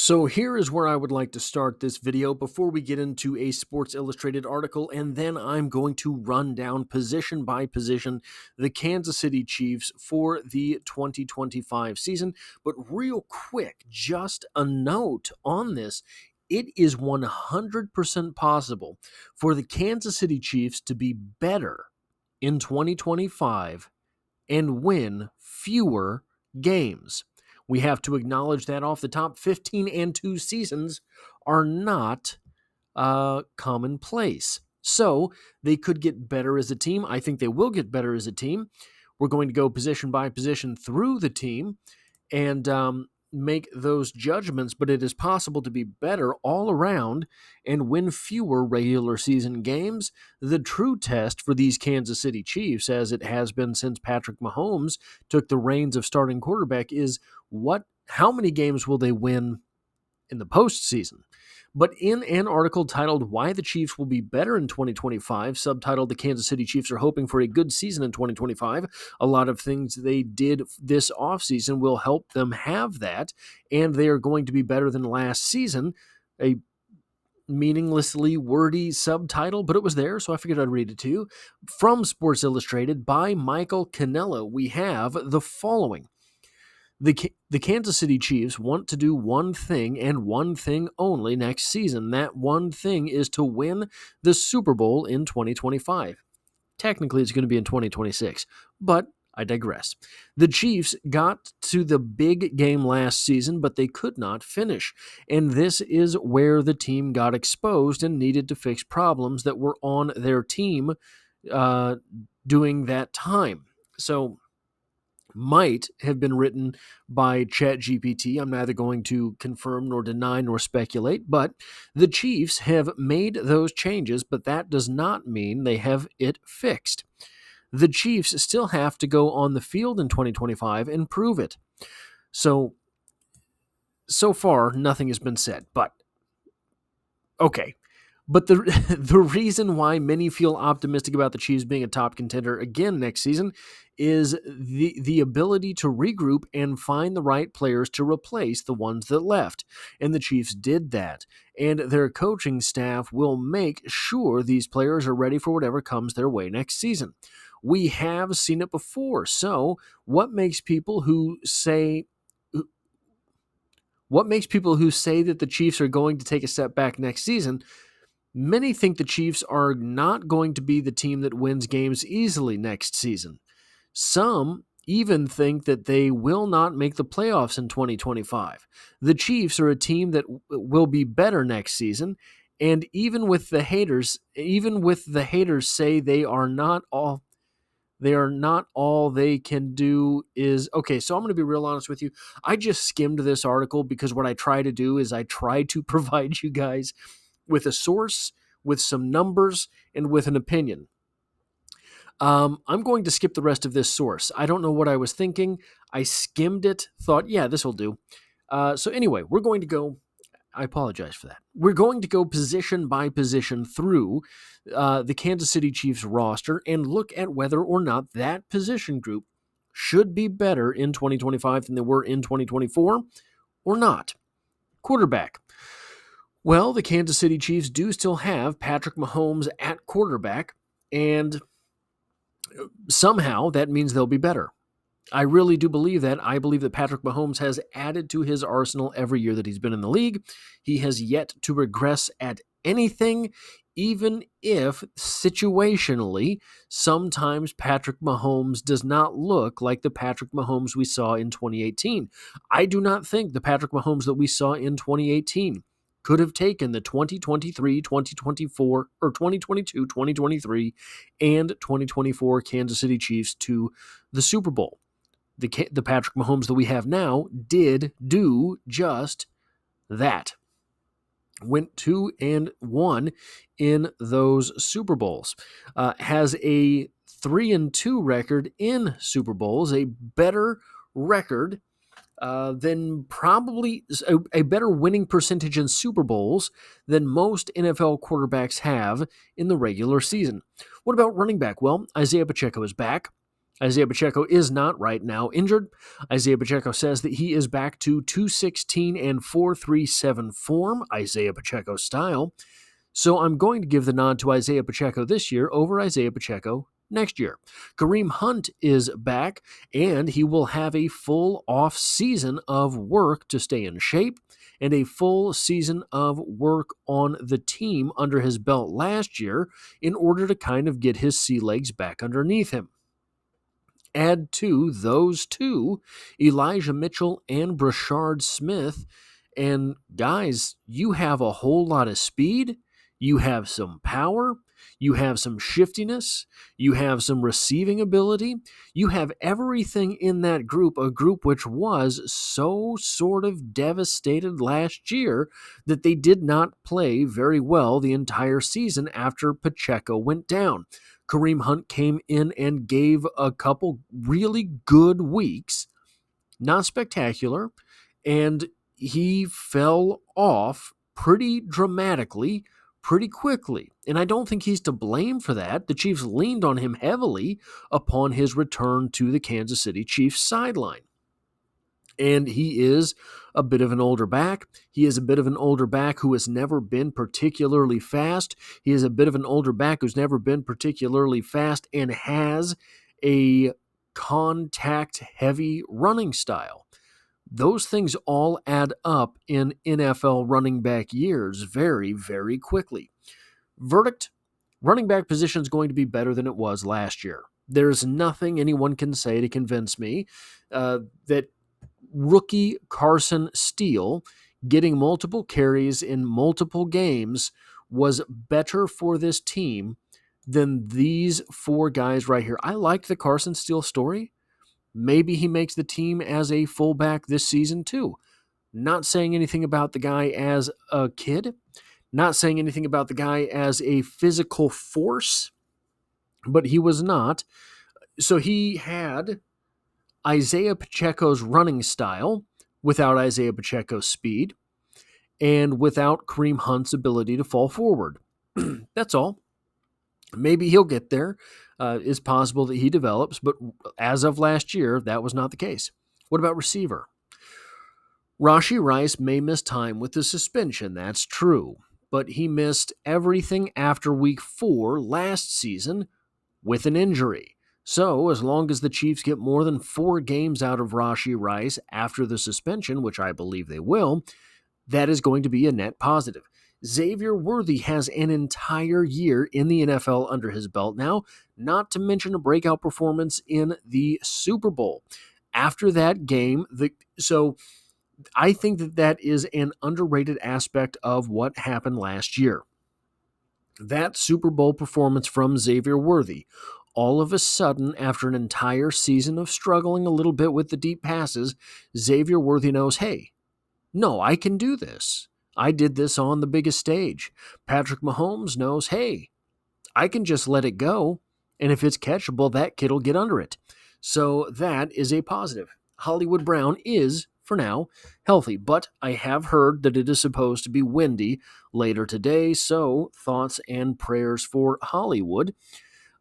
So here is where I would like to start this video before we get into a Sports Illustrated article, and then I'm going to run down position by position the Kansas City Chiefs for the 2025 season. But real quick, just a note on this. It is 100% possible for the Kansas City Chiefs to be better in 2025 and win fewer games. We have to acknowledge that off the top, 15 and 2 seasons are not commonplace. So they could get better as a team. I think they will get better as a team. We're going to go position by position through the team and make those judgments, but it is possible to be better all around and win fewer regular season games. The true test for these Kansas City Chiefs, as it has been since Patrick Mahomes took the reins of starting quarterback, is how many games will they win in the postseason? But in an article titled Why the Chiefs Will Be Better in 2025, subtitled The Kansas City Chiefs Are Hoping for a Good Season in 2025, a lot of things they did this offseason will help them have that, and they are going to be better than last season. A meaninglessly wordy subtitle, but it was there, so I figured I'd read it to you. From Sports Illustrated by Michael Canella, we have the following. The Kansas City Chiefs want to do one thing and one thing only next season. That one thing is to win the Super Bowl in 2025. Technically, it's going to be in 2026, but I digress. The Chiefs got to the big game last season, but they could not finish. And this is where the team got exposed and needed to fix problems that were on their team during that time. So, might have been written by ChatGPT. I'm neither going to confirm nor deny nor speculate, but the Chiefs have made those changes, but that does not mean they have it fixed. The Chiefs still have to go on the field in 2025 and prove it. So far, nothing has been said, but okay. But the reason why many feel optimistic about the Chiefs being a top contender again next season is the ability to regroup and find the right players to replace the ones that left. And the Chiefs did that. And their coaching staff will make sure these players are ready for whatever comes their way next season. We have seen it before. So what makes people who say that the Chiefs are going to take a step back next season? Many think the Chiefs are not going to be the team that wins games easily next season. Some even think that they will not make the playoffs in 2025. The Chiefs are a team that will be better next season, and even with the haters say they are not all they can do is okay. So I'm going to be real honest with you. I just skimmed this article because what I try to do is I try to provide you guys with a source, with some numbers, and with an opinion. I'm going to skip the rest of this source. I don't know what I was thinking. I skimmed it, thought, yeah, this will do. So anyway, we're going to go, I apologize for that. We're going to go position by position through the Kansas City Chiefs roster and look at whether or not that position group should be better in 2025 than they were in 2024 or not. Quarterback. Well, the Kansas City Chiefs do still have Patrick Mahomes at quarterback, and somehow that means they'll be better. I really do believe that. I believe that Patrick Mahomes has added to his arsenal every year that he's been in the league. He has yet to regress at anything, even if situationally, sometimes Patrick Mahomes does not look like the Patrick Mahomes we saw in 2018. I do not think the Patrick Mahomes that we saw in 2018 could have taken the 2023, 2024, or 2022, 2023, and 2024 Kansas City Chiefs to the Super Bowl. The Patrick Mahomes that we have now did do just that. Went 2-1 in those Super Bowls. Has a 3-2 record in Super Bowls, a better record than probably a better winning percentage in Super Bowls than most NFL quarterbacks have in the regular season. What about running back? Well, Isaiah Pacheco is back. Isaiah Pacheco is not right now injured. Isaiah Pacheco says that he is back to 216 and 437 form, Isaiah Pacheco style. So I'm going to give the nod to Isaiah Pacheco this year over Isaiah Pacheco next year. Kareem Hunt is back, and he will have a full off season of work to stay in shape and a full season of work on the team under his belt last year in order to kind of get his sea legs back underneath him. Add to those two, Elijah Mitchell and Brashard Smith, and guys, you have a whole lot of speed, you have some power, you have some shiftiness, you have some receiving ability, you have everything in that group, a group which was so sort of devastated last year that they did not play very well the entire season after Pacheco went down. Kareem Hunt came in and gave a couple really good weeks, not spectacular, and he fell off pretty dramatically, pretty quickly. And I don't think he's to blame for that. The Chiefs leaned on him heavily upon his return to the Kansas City Chiefs sideline. And he is a bit of an older back. He is a bit of an older back who has never been particularly fast. He is a bit of an older back who's never been particularly fast and has a contact-heavy running style. Those things all add up in NFL running back years very, very quickly. Verdict, running back position is going to be better than it was last year. There's nothing anyone can say to convince me that rookie Carson Steele getting multiple carries in multiple games was better for this team than these four guys right here. I like the Carson Steele story. Maybe he makes the team as a fullback this season too. Not saying anything about the guy as a kid. Not saying anything about the guy as a physical force. But he was not. So he had Isaiah Pacheco's running style without Isaiah Pacheco's speed and without Kareem Hunt's ability to fall forward. That's all. Maybe he'll get there. It's possible that he develops, but as of last year, that was not the case. What about receiver? Rashee Rice may miss time with the suspension, that's true, but he missed everything after week 4 last season with an injury. So, as long as the Chiefs get more than 4 games out of Rashee Rice after the suspension, which I believe they will, that is going to be a net positive. Xavier Worthy has an entire year in the NFL under his belt now, not to mention a breakout performance in the Super Bowl. After that game, so I think that is an underrated aspect of what happened last year. That Super Bowl performance from Xavier Worthy, all of a sudden, after an entire season of struggling a little bit with the deep passes, Xavier Worthy knows, hey, no, I can do this. I did this on the biggest stage. Patrick Mahomes knows, hey, I can just let it go, and if it's catchable, that kid will get under it. So that is a positive. Hollywood Brown is, for now, healthy, but I have heard that it is supposed to be windy later today, so thoughts and prayers for Hollywood.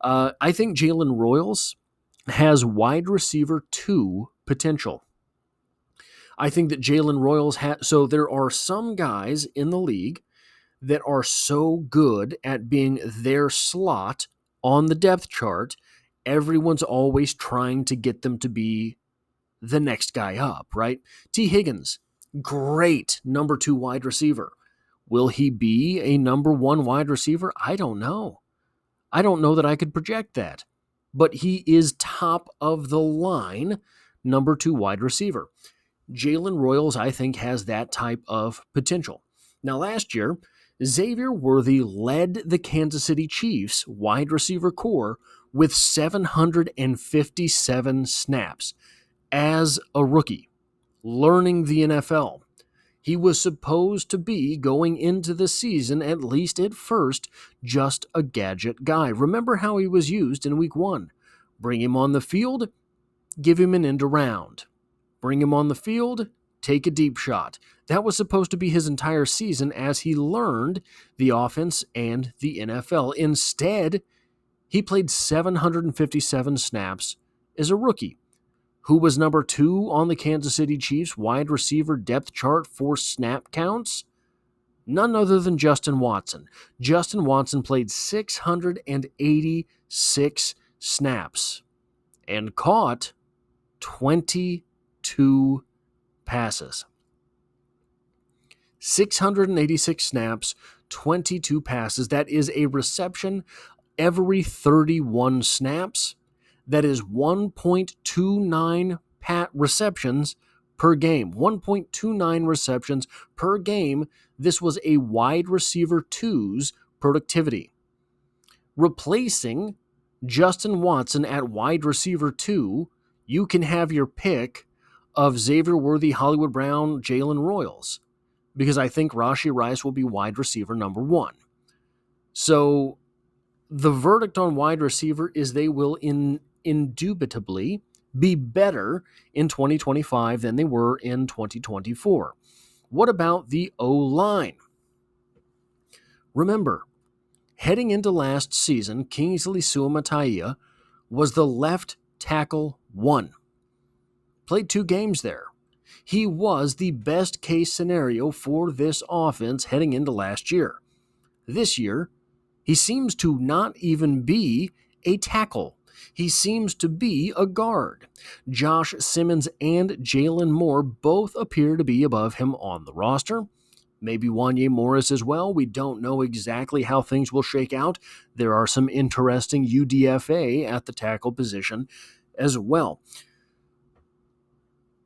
I think Jalen Royals has wide receiver 2 potential. I think that Jalen Royals so there are some guys in the league that are so good at being their slot on the depth chart, everyone's always trying to get them to be the next guy up, right? T. Higgins, great number 2 wide receiver. Will he be a number 1 wide receiver? I don't know. I don't know that I could project that. But he is top of the line number 2 wide receiver. Jalen Royals, I think, has that type of potential. Now, last year, Xavier Worthy led the Kansas City Chiefs wide receiver core with 757 snaps as a rookie, learning the NFL. He was supposed to be, going into the season, at least at first, just a gadget guy. Remember how he was used in week 1. Bring him on the field, give him an end around. Bring him on the field, take a deep shot. That was supposed to be his entire season as he learned the offense and the NFL. Instead, he played 757 snaps is a rookie. Who was number 2 on the Kansas City Chiefs wide receiver depth chart for snap counts? None other than Justin Watson. Justin Watson played 686 snaps and caught 22 passes. 686 snaps, 22 passes. That is a reception every 31 snaps. That is 1.29 receptions per game. 1.29 receptions per game. This was a wide receiver 2's productivity. Replacing Justin Watson at wide receiver 2, you can have your pick of Xavier Worthy, Hollywood Brown, Jalen Royals, because I think Rashee Rice will be wide receiver number 1. So the verdict on wide receiver is they will indubitably be better in 2025 than they were in 2024. What about the O-line? Remember, heading into last season, Kingsley Suamataia was the left tackle 1. Played 2 games there. He was the best case scenario for this offense heading into last year. This year, he seems to not even be a tackle. He seems to be a guard. Josh Simmons and Jalen Moore both appear to be above him on the roster. Maybe Wanye Morris as well. We don't know exactly how things will shake out. There are some interesting UDFA at the tackle position as well.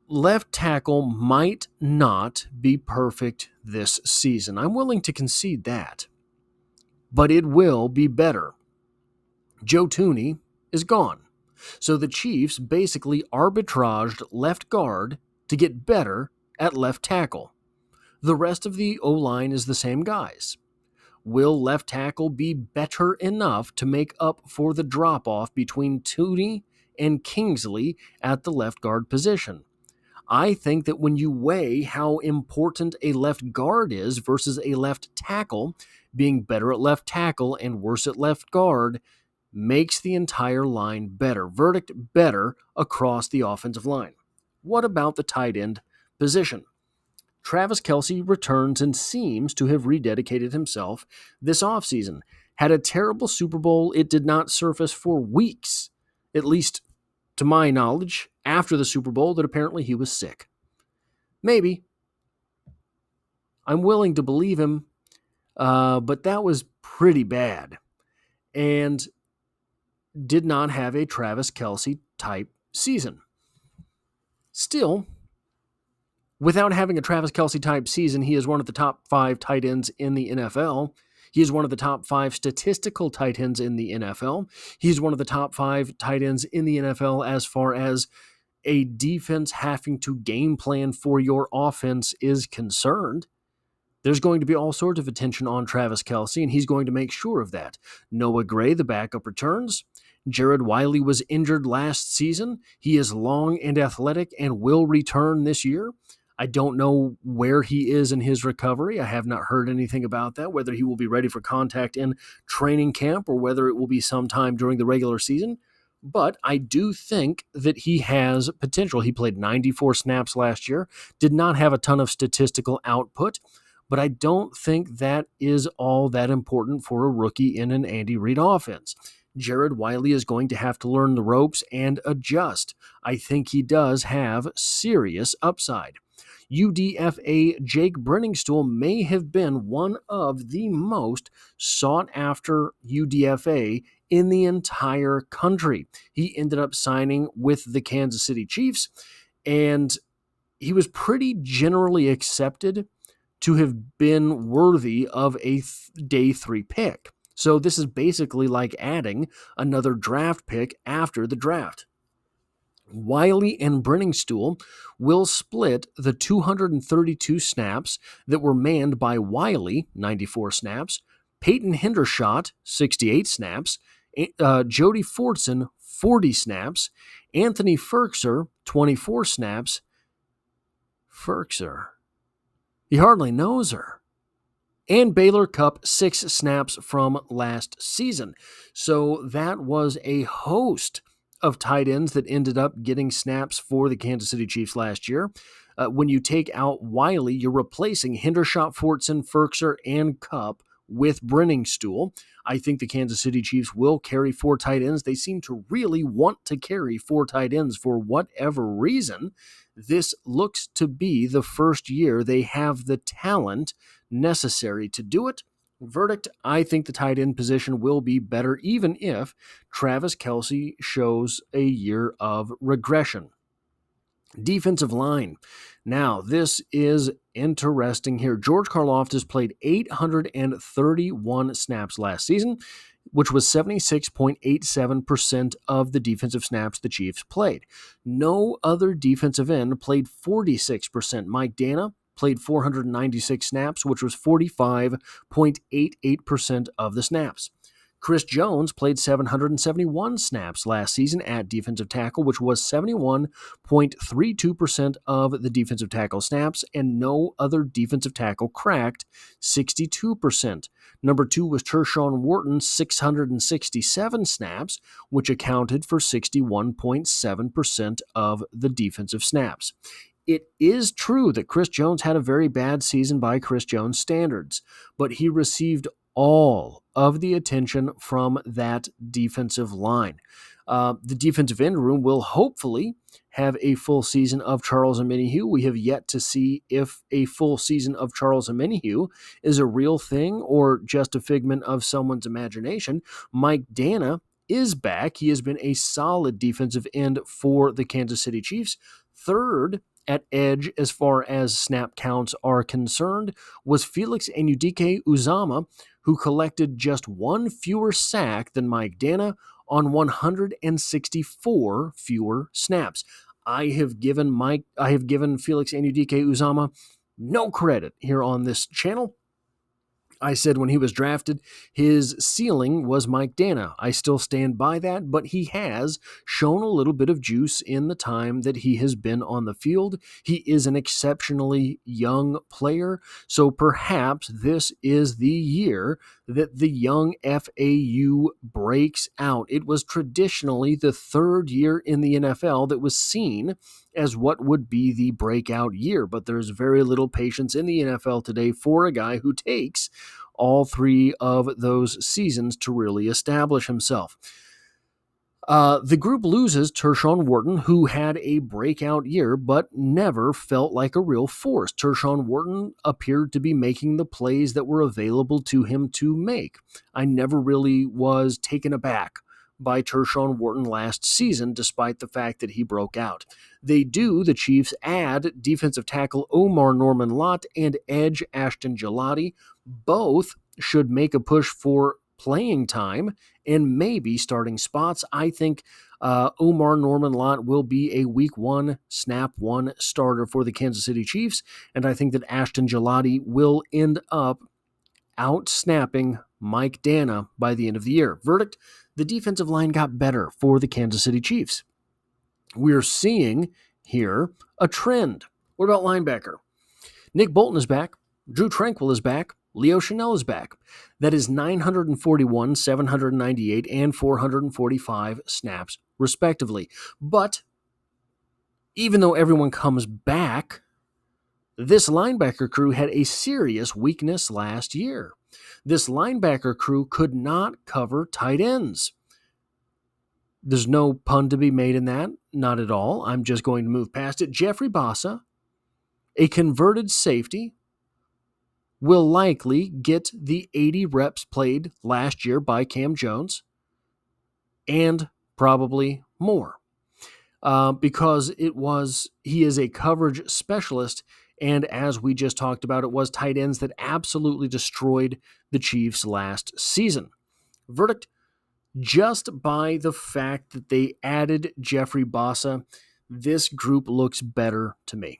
Left tackle might not be perfect this season. I'm willing to concede that. But it will be better. Joe Thuney is gone. So the Chiefs basically arbitraged left guard to get better at left tackle. The rest of the O-line is the same guys. Will left tackle be better enough to make up for the drop-off between Thuney and Kingsley at the left guard position? I think that when you weigh how important a left guard is versus a left tackle, being better at left tackle and worse at left guard makes the entire line better. Verdict, better across the offensive line. What about the tight end position? Travis Kelce returns and seems to have rededicated himself this offseason. Had a terrible Super Bowl. It did not surface for weeks, at least to my knowledge, after the Super Bowl, that apparently he was sick. Maybe. I'm willing to believe him, but that was pretty bad. And did not have a Travis Kelce type season. Still, without having a Travis Kelce type season, he is one of the top 5 tight ends in the NFL. He is one of the top 5 statistical tight ends in the NFL. He's one of the top 5 tight ends in the NFL as far as a defense having to game plan for your offense is concerned. There's going to be all sorts of attention on Travis Kelce, and he's going to make sure of that. Noah Gray, the backup, returns. Jared Wiley was injured last season. He is long and athletic and will return this year. I don't know where he is in his recovery. I have not heard anything about that, whether he will be ready for contact in training camp or whether it will be sometime during the regular season. But I do think that he has potential. He played 94 snaps last year, did not have a ton of statistical output, but I don't think that is all that important for a rookie in an Andy Reid offense. Jared Wiley is going to have to learn the ropes and adjust. I think he does have serious upside. UDFA Jake Brenningstool may have been one of the most sought-after UDFA in the entire country. He ended up signing with the Kansas City Chiefs, and he was pretty generally accepted to have been worthy of a day 3 pick. So this is basically like adding another draft pick after the draft. Wiley and Brenningstool will split the 232 snaps that were manned by Wiley, 94 snaps, Peyton Hendershot, 68 snaps, Jody Fortson, 40 snaps, Anthony Firkser, 24 snaps. Firkser. He hardly knows her. And Baylor Cupp, 6 snaps from last season. So that was a host of tight ends that ended up getting snaps for the Kansas City Chiefs last year. When you take out Wiley, you're replacing Hendershot, Fortson, Firkser, and Kupp with Brenningstool. I think the Kansas City Chiefs will carry 4 tight ends. They seem to really want to carry 4 tight ends for whatever reason. This looks to be the first year they have the talent necessary to do it. Verdict, I think the tight end position will be better even if Travis Kelce shows a year of regression. Defensive line. Now, this is interesting here. George Karlaftis played 831 snaps last season, which was 76.87% of the defensive snaps the Chiefs played. No other defensive end played 46%. Mike Danna played 496 snaps, which was 45.88% of the snaps. Chris Jones played 771 snaps last season at defensive tackle, which was 71.32% of the defensive tackle snaps, and no other defensive tackle cracked 62%. Number 2 was Tershawn Wharton, 667 snaps, which accounted for 61.7% of the defensive snaps. It is true that Chris Jones had a very bad season by Chris Jones standards, but he received all of the attention from that defensive line. The defensive end room will hopefully have a full season of Charles Omenihu. We have yet to see if a full season of Charles Omenihu is a real thing or just a figment of someone's imagination. Mike Danna is back. He has been a solid defensive end for the Kansas City Chiefs. Third at edge as far as snap counts are concerned was Felix Anudike-Uzomah, who collected just 1 fewer sack than Mike Danna on 164 fewer snaps. I have given Felix Anudike-Uzomah no credit here on this channel. I said when he was drafted, his ceiling was Mike Danna. I still stand by that, but he has shown a little bit of juice in the time that he has been on the field. He is an exceptionally young player, so perhaps this is the year that the young FAU breaks out. It was traditionally the 3rd year in the NFL that was seen as what would be the breakout year, but there's very little patience in the NFL today for a guy who takes all 3 of those seasons to really establish himself. The group loses Tershawn Wharton, who had a breakout year but never felt like a real force. Tershawn Wharton appeared to be making the plays that were available to him to make. I never really was taken aback by Tershawn Wharton last season, despite the fact that he broke out. The Chiefs add defensive tackle Omar Norman-Lott and edge Ashton Gillotte. Both should make a push for playing time and maybe starting spots. I think Omar Norman-Lott will be a week 1, snap 1 starter for the Kansas City Chiefs, and I think that Ashton Gillotte will end up out-snapping Mike Danna by the end of the year. Verdict, the defensive line got better for the Kansas City Chiefs. We're seeing here a trend. What about linebacker? Nick Bolton is back. Drew Tranquill is back. Leo Chenal is back. That is 941, 798, and 445 snaps, respectively. But even though everyone comes back, this linebacker crew had a serious weakness last year. This linebacker crew could not cover tight ends. There's no pun to be made in that, not at all. I'm just going to move past it. Jeffrey Bassa, a converted safety, will likely get the 80 reps played last year by Cam Jones and probably more because he is a coverage specialist. And as we just talked about, it was tight ends that absolutely destroyed the Chiefs last season. Verdict, just by the fact that they added Jeffrey Bassa, this group looks better to me.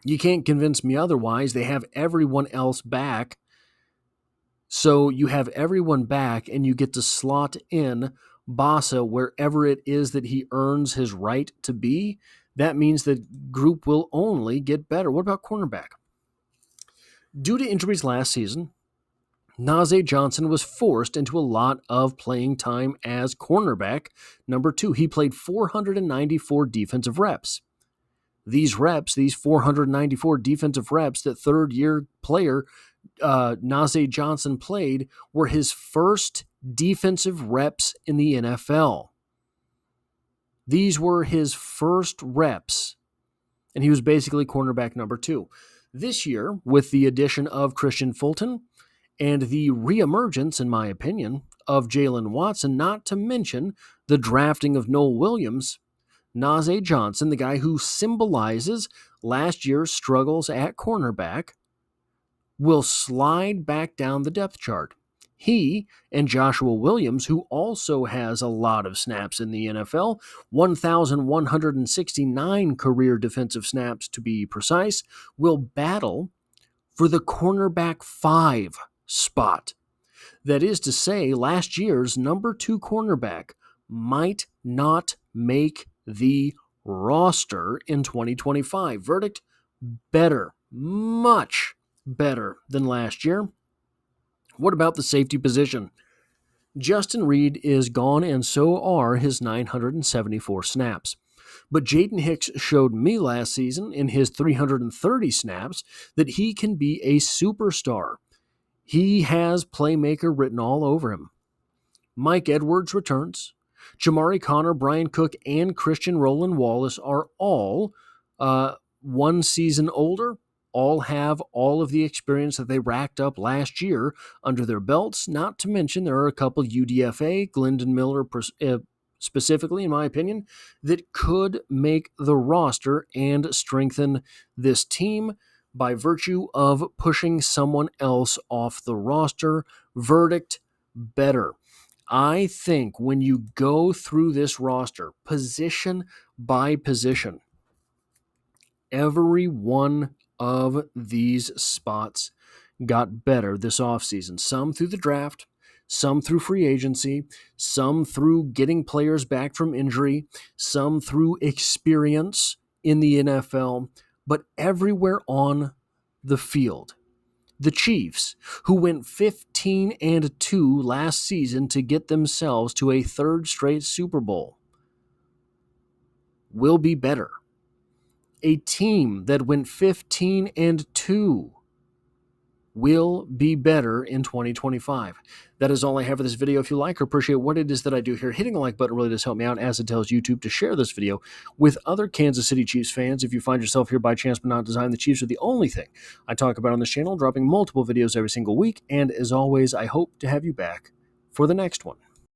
You can't convince me otherwise. They have everyone else back. So you have everyone back and you get to slot in Bassa wherever it is that he earns his right to be. That means the group will only get better. What about cornerback? Due to injuries last season, Najee Johnson was forced into a lot of playing time as cornerback number 2. He played 494 defensive reps. These 494 defensive reps that third-year player Najee Johnson played were his first defensive reps in the NFL. These were his first reps, and he was basically cornerback number 2. This year, with the addition of Christian Fulton and the reemergence, in my opinion, of Jalen Watson, not to mention the drafting of Noel Williams, Najee Johnson, the guy who symbolizes last year's struggles at cornerback, will slide back down the depth chart. He and Joshua Williams, who also has a lot of snaps in the NFL, 1,169 career defensive snaps to be precise, will battle for the cornerback 5 spot. That is to say, last year's number 2 cornerback might not make the roster in 2025. Verdict: better, much better than last year. What about the safety position? Justin Reed is gone, and so are his 974 snaps. But Jaden Hicks showed me last season in his 330 snaps that he can be a superstar. He has playmaker written all over him. Mike Edwards returns. Jamari Connor, Brian Cook, and Christian Roland Wallace are all 1 season older, all have all of the experience that they racked up last year under their belts. Not to mention there are a couple UDFA, Glendon Miller specifically, in my opinion, that could make the roster and strengthen this team by virtue of pushing someone else off the roster. Verdict: better. I think when you go through this roster, position by position, every one of these spots got better this offseason. Some through the draft, some through free agency, some through getting players back from injury, some through experience in the NFL, but everywhere on the field. The Chiefs, who went 15-2 last season to get themselves to a 3rd straight Super Bowl, will be better. A team that went 15-2 will be better in 2025. That is all I have for this video. If you like or appreciate what it is that I do here, hitting the like button really does help me out, as it tells YouTube to share this video with other Kansas City Chiefs fans. If you find yourself here by chance but not design, the Chiefs are the only thing I talk about on this channel, dropping multiple videos every single week. And as always, I hope to have you back for the next one.